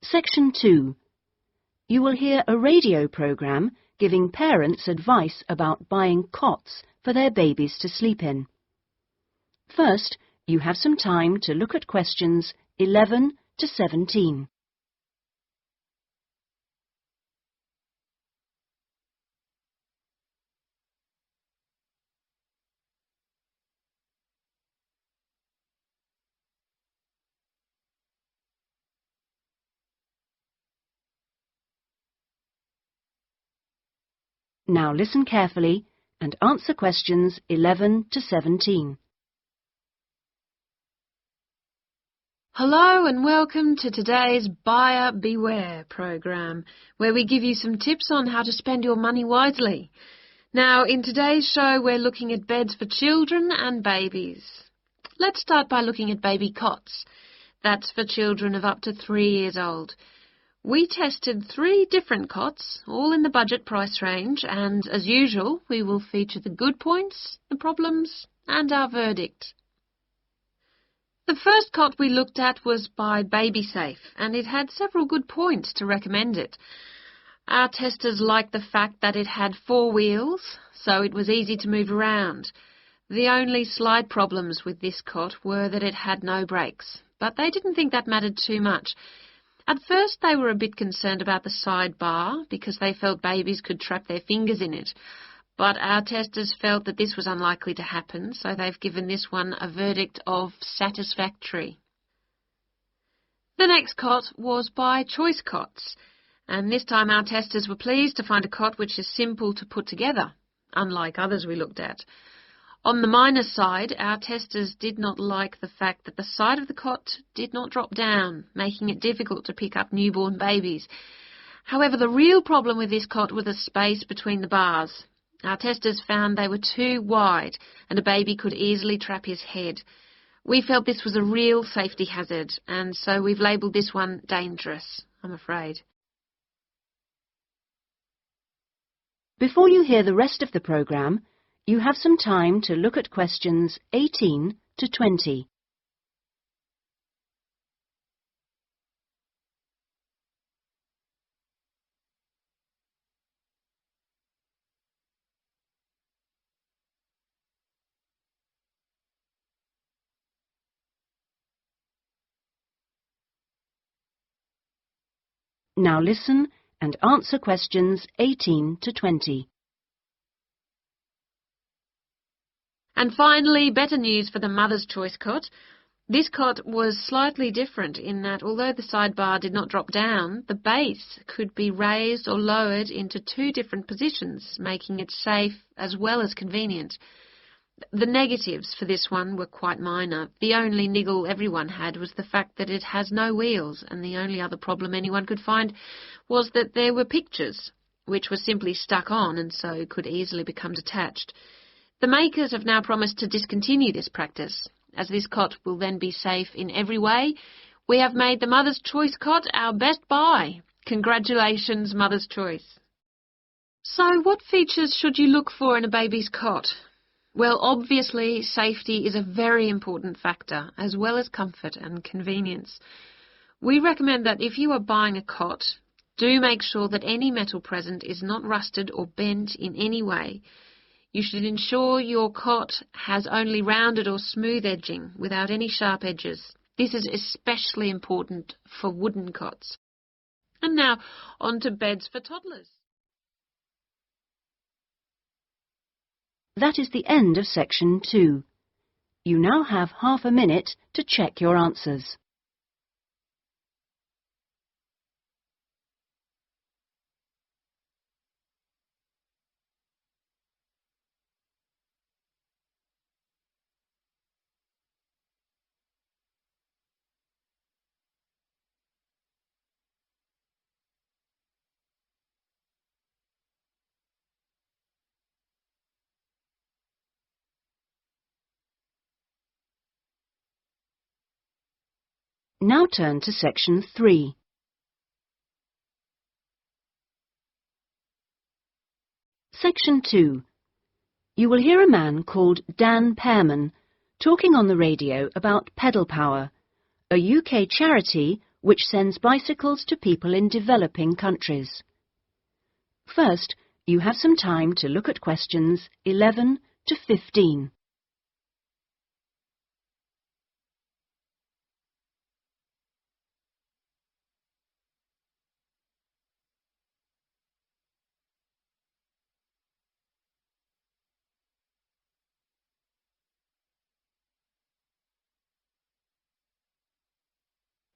Section 2. You will hear a radio programme giving parents advice about buying cots for their babies to sleep in. First, you have some time to look at questions 11 to 17. Now listen carefully and answer questions 11 to 17. Hello and welcome to today's Buyer Beware program, where we give you some tips on how to spend your money wisely. Now, in today's show, we're looking at beds for children and babies. Let's start by looking at baby cots. That's for children of up to 3 years old. We tested 3 different cots, all in the budget price range, and as usual, we will feature the good points, the problems, and our verdict. The first cot we looked at was by BabySafe, and it had several good points to recommend it. Our testers liked the fact that it had 4 wheels, so it was easy to move around. The only slight problems with this cot were that it had no brakes, but they didn't think that mattered too much. At first they were a bit concerned about the side bar because they felt babies could trap their fingers in it. But our testers felt that this was unlikely to happen, so they've given this one a verdict of satisfactory. The next cot was by Choice Cots, and this time our testers were pleased to find a cot which is simple to put together, unlike others we looked at. On the minus side, our testers did not like the fact that the side of the cot did not drop down, making it difficult to pick up newborn babies. However, the real problem with this cot was the space between the bars. Our testers found they were too wide and a baby could easily trap his head. We felt this was a real safety hazard, and so we've labelled this one dangerous, I'm afraid. Before you hear the rest of the programme, you have some time to look at questions 18 to 20. Now listen and answer questions 18 to 20. And finally, better news for the Mother's Choice cot. This cot was slightly different in that although the sidebar did not drop down, the base could be raised or lowered into 2 different positions, making it safe as well as convenient. The negatives for this one were quite minor. The only niggle everyone had was the fact that it has no wheels, and the only other problem anyone could find was that there were pictures, which were simply stuck on and so could easily become detached. The makers have now promised to discontinue this practice. As this cot will then be safe in every way, we have made the Mother's Choice cot our best buy. Congratulations, Mother's Choice. So what features should you look for in a baby's cot? Well, obviously, safety is a very important factor, as well as comfort and convenience. We recommend that if you are buying a cot, do make sure that any metal present is not rusted or bent in any way. You should ensure your cot has only rounded or smooth edging without any sharp edges. This is especially important for wooden cots. And now, on to beds for toddlers. That is the end of section 2. You now have half a minute to check your answers. Now turn to section 3. Section 2. You will hear a man called Dan Pearman talking on the radio about Pedal Power, a UK charity which sends bicycles to people in developing countries. First, you have some time to look at questions 11 to 15.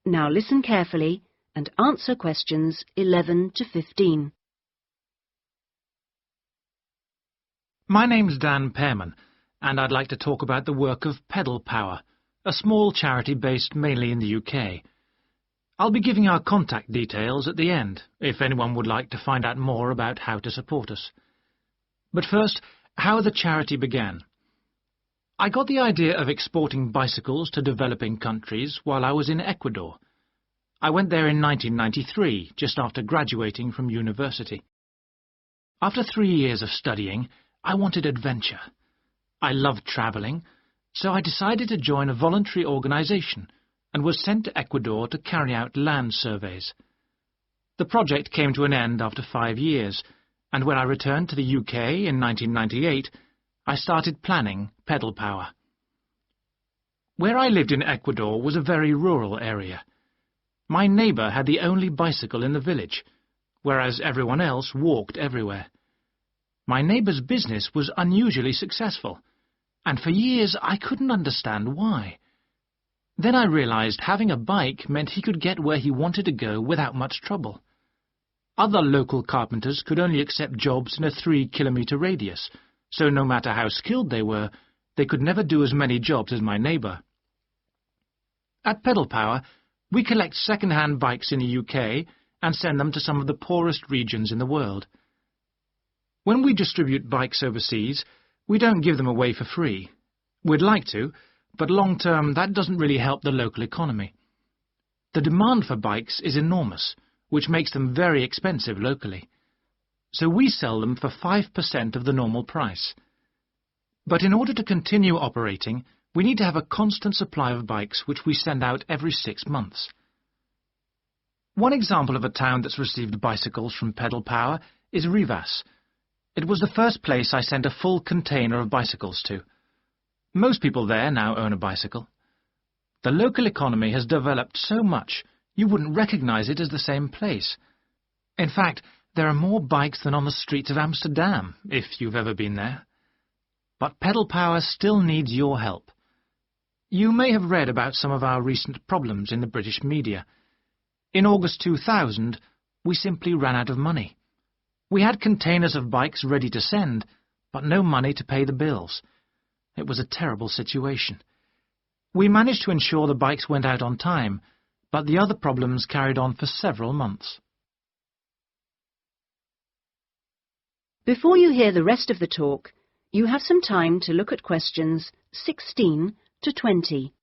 Now listen carefully and answer questions 11 to 15. My name's Dan Pearman, and I'd like to talk about the work of Pedal Power, a small charity based mainly in the UK. I'll be giving our contact details at the end, if anyone would like to find out more about how to support us. But first, how the charity began. I got the idea of exporting bicycles to developing countries while I was in Ecuador. I went there in 1993, just after graduating from university. After 3 years of studying, I wanted adventure. I loved travelling, so I decided to join a voluntary organisation and was sent to Ecuador to carry out land surveys. The project came to an end after 5 years, and when I returned to the UK in 1998, I started planning Pedal Power. Where I lived in Ecuador was a very rural area. My neighbour had the only bicycle in the village, whereas everyone else walked everywhere. My neighbour's business was unusually successful, and for years I couldn't understand why. Then I realised having a bike meant he could get where he wanted to go without much trouble. Other local carpenters could only accept jobs in a 3-kilometre radius, so no matter how skilled they were, they could never do as many jobs as my neighbour. At Pedal Power, we collect second-hand bikes in the UK and send them to some of the poorest regions in the world. When we distribute bikes overseas, we don't give them away for free. We'd like to, but long-term that doesn't really help the local economy. The demand for bikes is enormous, which makes them very expensive locally. So we sell them for 5% of the normal price. But in order to continue operating, we need to have a constant supply of bikes which we send out every 6 months. One example of a town that's received bicycles from Pedal Power is Rivas. It was the first place I sent a full container of bicycles to. Most people there now own a bicycle. The local economy has developed so much you wouldn't recognize it as the same place. In fact, there are more bikes than on the streets of Amsterdam, if you've ever been there. But Pedal Power still needs your help. You may have read about some of our recent problems in the British media. In August 2000, we simply ran out of money. We had containers of bikes ready to send, but no money to pay the bills. It was a terrible situation. We managed to ensure the bikes went out on time, but the other problems carried on for several months. Before you hear the rest of the talk, you have some time to look at questions 16 to 20.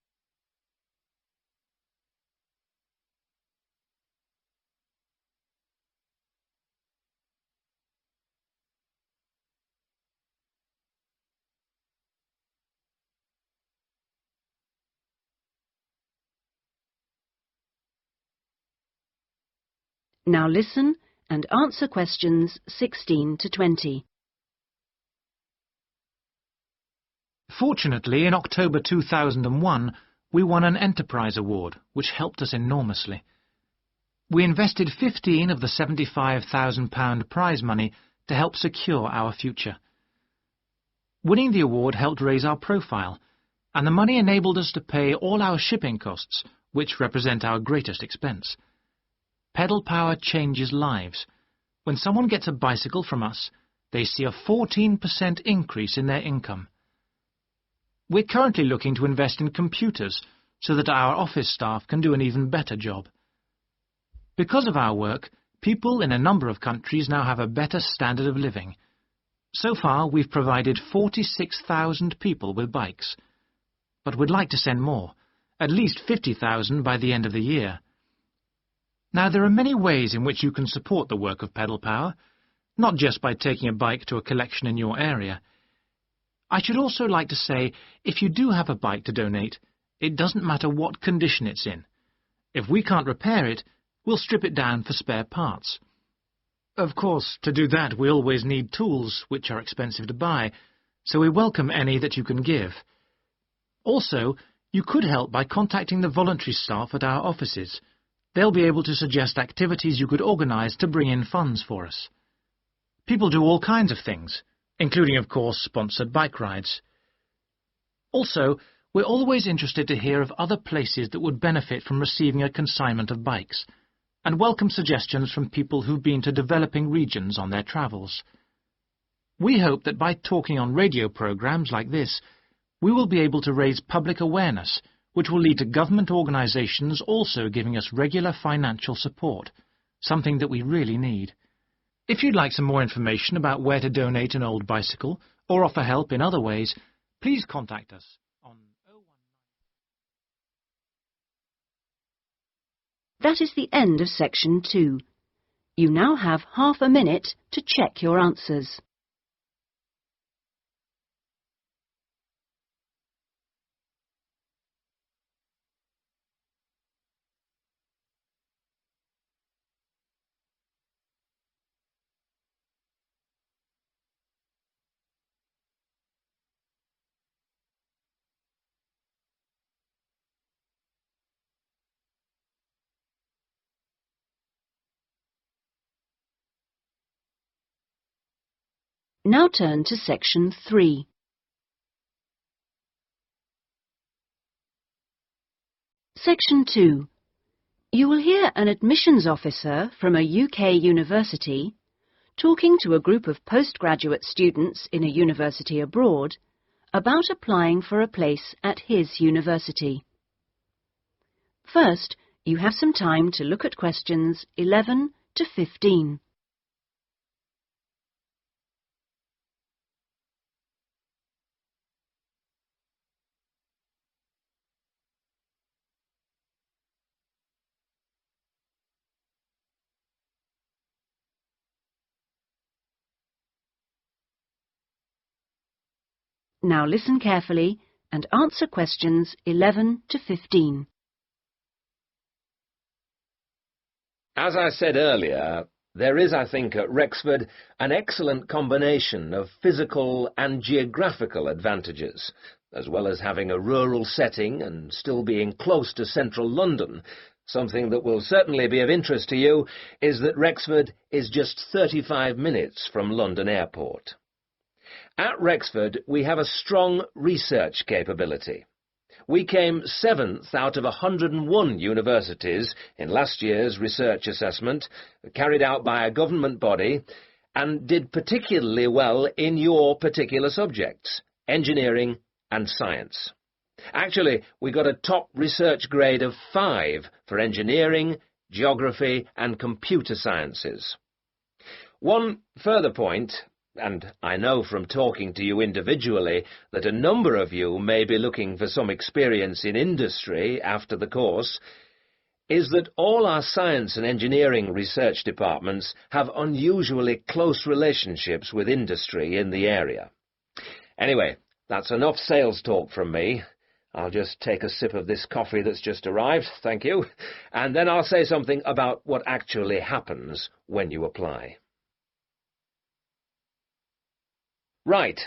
Now listen and answer questions 16 to 20. Fortunately, in October 2001, we won an Enterprise Award, which helped us enormously. We invested 15 of the £75,000 prize money to help secure our future. Winning the award helped raise our profile, and the money enabled us to pay all our shipping costs, which represent our greatest expense. Pedal Power changes lives. When someone gets a bicycle from us, they see a 14% increase in their income. We're currently looking to invest in computers so that our office staff can do an even better job. Because of our work, people in a number of countries now have a better standard of living. So far, we've provided 46,000 people with bikes. But we'd like to send more, at least 50,000 by the end of the year. Now, there are many ways in which you can support the work of Pedal Power, not just by taking a bike to a collection in your area. I should also like to say, if you do have a bike to donate, it doesn't matter what condition it's in. If we can't repair it, we'll strip it down for spare parts. Of course, to do that we always need tools, which are expensive to buy, so we welcome any that you can give. Also, you could help by contacting the voluntary staff at our offices. They'll be able to suggest activities you could organise to bring in funds for us. People do all kinds of things, including, of course, sponsored bike rides. Also, we're always interested to hear of other places that would benefit from receiving a consignment of bikes, and welcome suggestions from people who've been to developing regions on their travels. We hope that by talking on radio programmes like this, we will be able to raise public awareness, which will lead to government organisations also giving us regular financial support, something that we really need. If you'd like some more information about where to donate an old bicycle or offer help in other ways, please contact us on 019. That is the end of section 2. You now have half a minute to check your answers. Now turn to section 3. Section 2. You will hear an admissions officer from a UK university talking to a group of postgraduate students in a university abroad about applying for a place at his university. First, you have some time to look at questions 11 to 15. Now listen carefully and answer questions 11 to 15. As I said earlier, there is, I think, at Rexford an excellent combination of physical and geographical advantages, as well as having a rural setting and still being close to central London. Something that will certainly be of interest to you is that Rexford is just 35 minutes from London Airport. At Rexford, we have a strong research capability. We came 7th out of 101 universities in last year's research assessment, carried out by a government body, and did particularly well in your particular subjects, engineering and science. Actually, we got a top research grade of 5 for engineering, geography and computer sciences. One further point, and I know from talking to you individually that a number of you may be looking for some experience in industry after the course, is that all our science and engineering research departments have unusually close relationships with industry in the area. Anyway, that's enough sales talk from me. I'll just take a sip of this coffee that's just arrived, thank you, and then I'll say something about what actually happens when you apply. Right.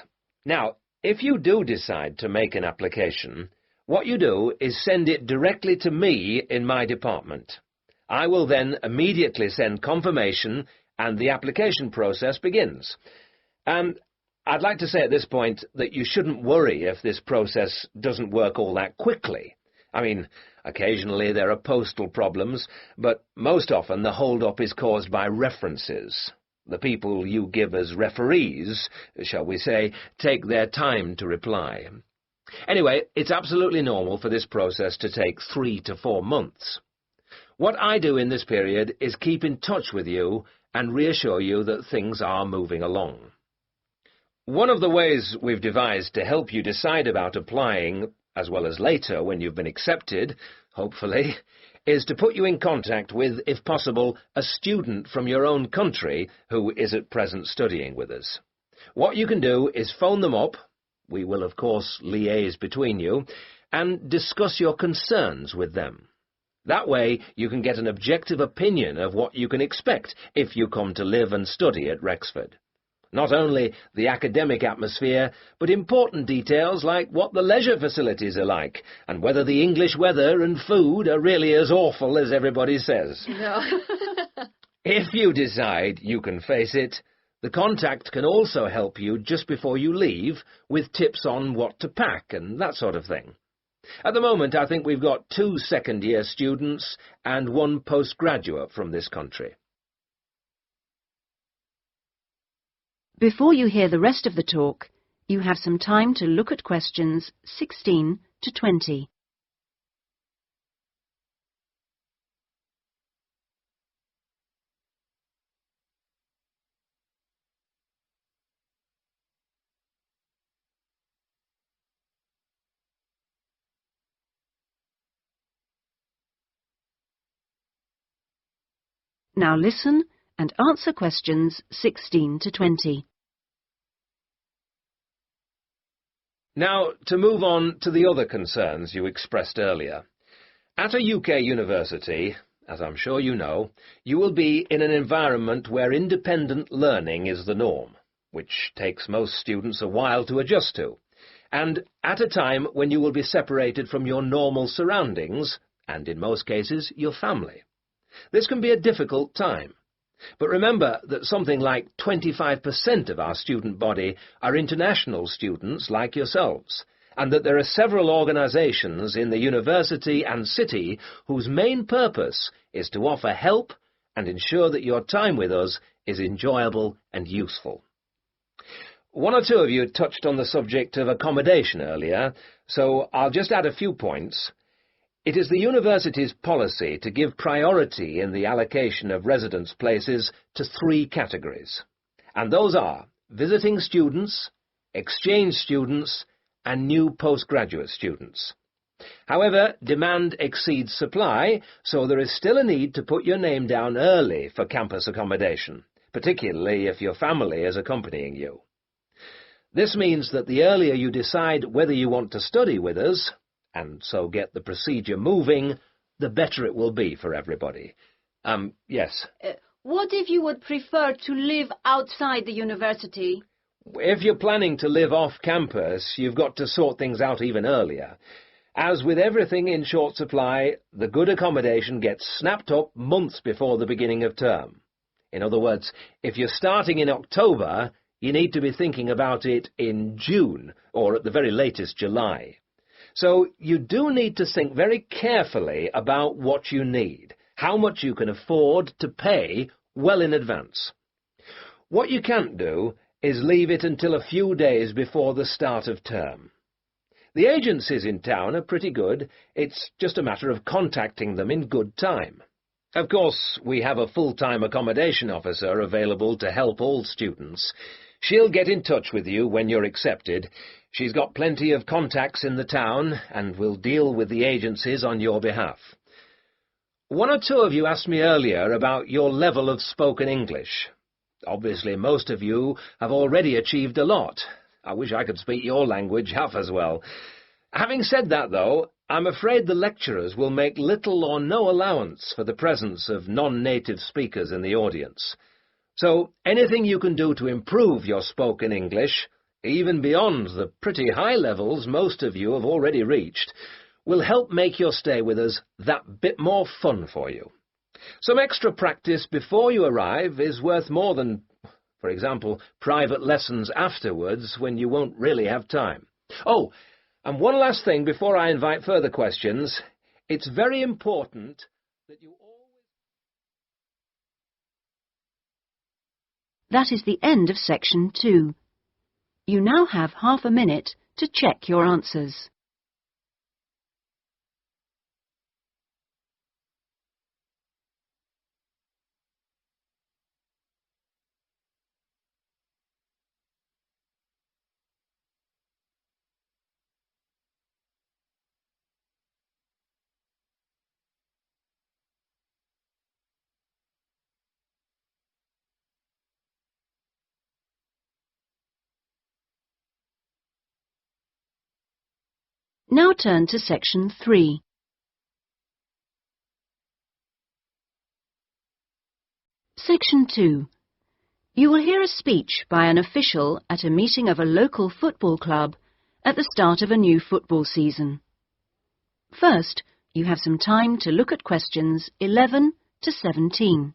Now, if you do decide to make an application, what you do is send it directly to me in my department. I will then immediately send confirmation and the application process begins. And I'd like to say at this point that you shouldn't worry if this process doesn't work all that quickly. I mean, occasionally there are postal problems, but most often the hold-up is caused by references. The people you give as referees, shall we say, take their time to reply. Anyway, it's absolutely normal for this process to take 3 to 4 months. What I do in this period is keep in touch with you and reassure you that things are moving along. One of the ways we've devised to help you decide about applying, as well as later when you've been accepted, hopefully, is to put you in contact with, if possible, a student from your own country who is at present studying with us. What you can do is phone them up, we will of course liaise between you, and discuss your concerns with them. That way you can get an objective opinion of what you can expect if you come to live and study at Rexford. Not only the academic atmosphere, but important details like what the leisure facilities are like, and whether the English weather and food are really as awful as everybody says. No. If you decide you can face it, the contact can also help you just before you leave with tips on what to pack and that sort of thing. At the moment, I think we've got 2 second-year students and 1 postgraduate from this country. Before you hear the rest of the talk, you have some time to look at questions 16 to 20. Now listen and answer questions 16 to 20. Now, to move on to the other concerns you expressed earlier. At a UK university, as I'm sure you know, you will be in an environment where independent learning is the norm, which takes most students a while to adjust to, and at a time when you will be separated from your normal surroundings, and in most cases, your family. This can be a difficult time. But remember that something like 25% of our student body are international students like yourselves, and that there are several organisations in the university and city whose main purpose is to offer help and ensure that your time with us is enjoyable and useful. 1 or 2 of you touched on the subject of accommodation earlier, so I'll just add a few points. It is the university's policy to give priority in the allocation of residence places to 3 categories, and those are visiting students, exchange students, and new postgraduate students. However, demand exceeds supply, so there is still a need to put your name down early for campus accommodation, particularly if your family is accompanying you. This means that the earlier you decide whether you want to study with us, and so get the procedure moving, the better it will be for everybody. Yes? What if you would prefer to live outside the university? If you're planning to live off campus, you've got to sort things out even earlier. As with everything in short supply, the good accommodation gets snapped up months before the beginning of term. In other words, if you're starting in October, you need to be thinking about it in June, or at the very latest July. So you do need to think very carefully about what you need, how much you can afford to pay well in advance. What you can't do is leave it until a few days before the start of term. The agencies in town are pretty good. It's just a matter of contacting them in good time. Of course, we have a full-time accommodation officer available to help all students. She'll get in touch with you when you're accepted. She's got plenty of contacts in the town and will deal with the agencies on your behalf. 1 or 2 of you asked me earlier about your level of spoken English. Obviously, most of you have already achieved a lot. I wish I could speak your language half as well. Having said that, though, I'm afraid the lecturers will make little or no allowance for the presence of non-native speakers in the audience. So anything you can do to improve your spoken English, even beyond the pretty high levels most of you have already reached, will help make your stay with us that bit more fun for you. Some extra practice before you arrive is worth more than, for example, private lessons afterwards when you won't really have time. Oh, and one last thing before I invite further questions. It's very important that you always... That is the end of section 2. You now have half a minute to check your answers. Now turn to section 3. Section 2. You will hear a speech by an official at a meeting of a local football club at the start of a new football season. First, you have some time to look at questions 11 to 17.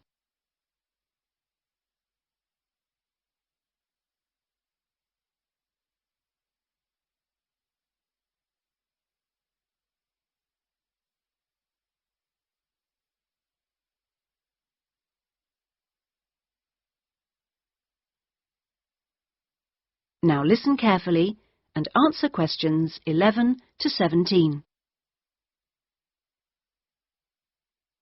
Now listen carefully and answer questions 11 to 17.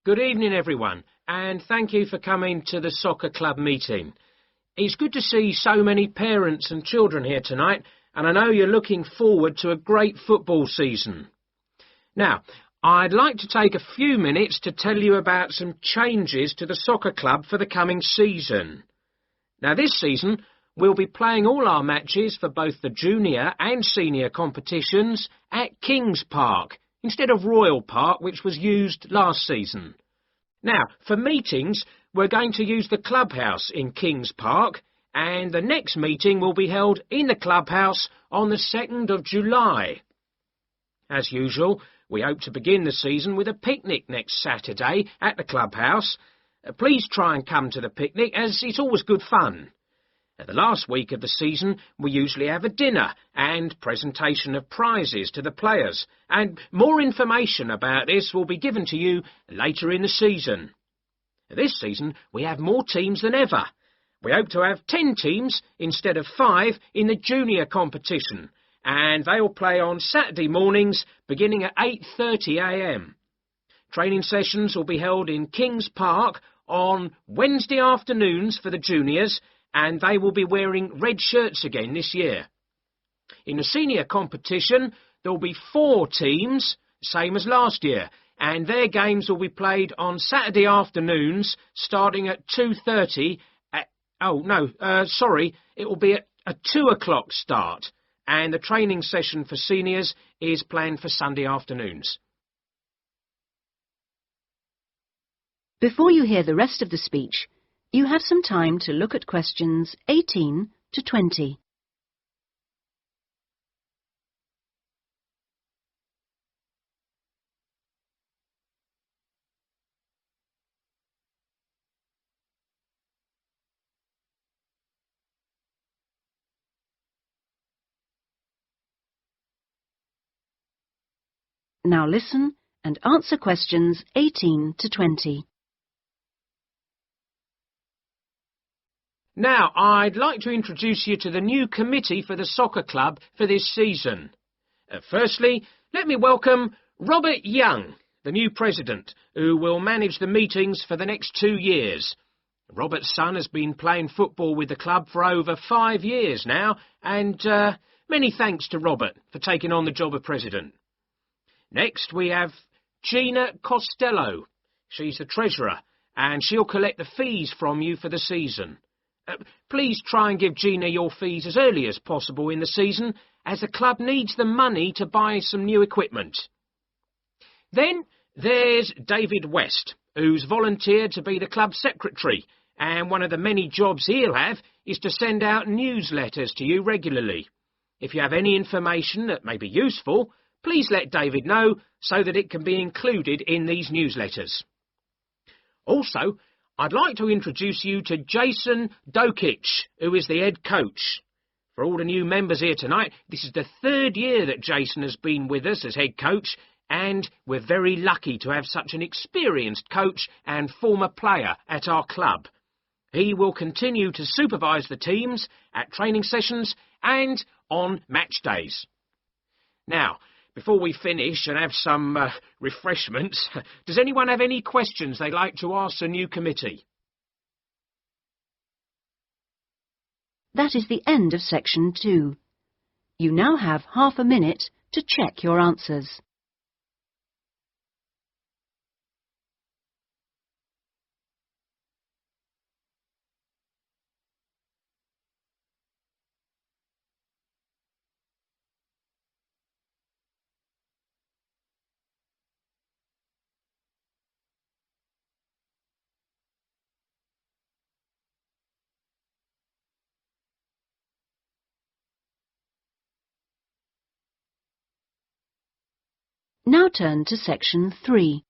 Good evening, everyone, and thank you for coming to the soccer club meeting. It's good to see so many parents and children here tonight, and I know you're looking forward to a great football season. Now, I'd like to take a few minutes to tell you about some changes to the soccer club for the coming season. Now, this season, we'll be playing all our matches for both the junior and senior competitions at Kings Park, instead of Royal Park, which was used last season. Now, for meetings, we're going to use the clubhouse in Kings Park, and the next meeting will be held in the clubhouse on the 2nd of July. As usual, we hope to begin the season with a picnic next Saturday at the clubhouse. Please try and come to the picnic, as it's always good fun. The last week of the season, we usually have a dinner and presentation of prizes to the players, and more information about this will be given to you later in the season. This season, we have more teams than ever. We hope to have 10 teams instead of 5 in the junior competition, and they will play on Saturday mornings beginning at 8:30 a.m. Training sessions will be held in Kings Park on Wednesday afternoons for the juniors, and they will be wearing red shirts again this year. In the senior competition, there will be 4 teams, same as last year, and their games will be played on Saturday afternoons, starting at 2:30. It will be at a 2 o'clock start, and the training session for seniors is planned for Sunday afternoons. Before you hear the rest of the speech, you have some time to look at questions 18 to 20. Now listen and answer questions 18 to 20. Now, I'd like to introduce you to the new committee for the soccer club for this season. Firstly, let me welcome Robert Young, the new president, who will manage the meetings for the next 2 years. Robert's son has been playing football with the club for over 5 years now, and many thanks to Robert for taking on the job of president. Next, we have Gina Costello. She's the treasurer, and she'll collect the fees from you for the season. Please try and give Gina your fees as early as possible in the season, as the club needs the money to buy some new equipment. Then there's David West, who's volunteered to be the club secretary, and one of the many jobs he'll have is to send out newsletters to you regularly. If you have any information that may be useful, please let David know so that it can be included in these newsletters. Also, I'd like to introduce you to Jason Dokic, who is the head coach. For all the new members here tonight, this is the 3rd year that Jason has been with us as head coach, and we're very lucky to have such an experienced coach and former player at our club. He will continue to supervise the teams at training sessions and on match days. Now, before we finish and have some refreshments, does anyone have any questions they'd like to ask the new committee? That is the end of section 2. You now have half a minute to check your answers. Now turn to section 3.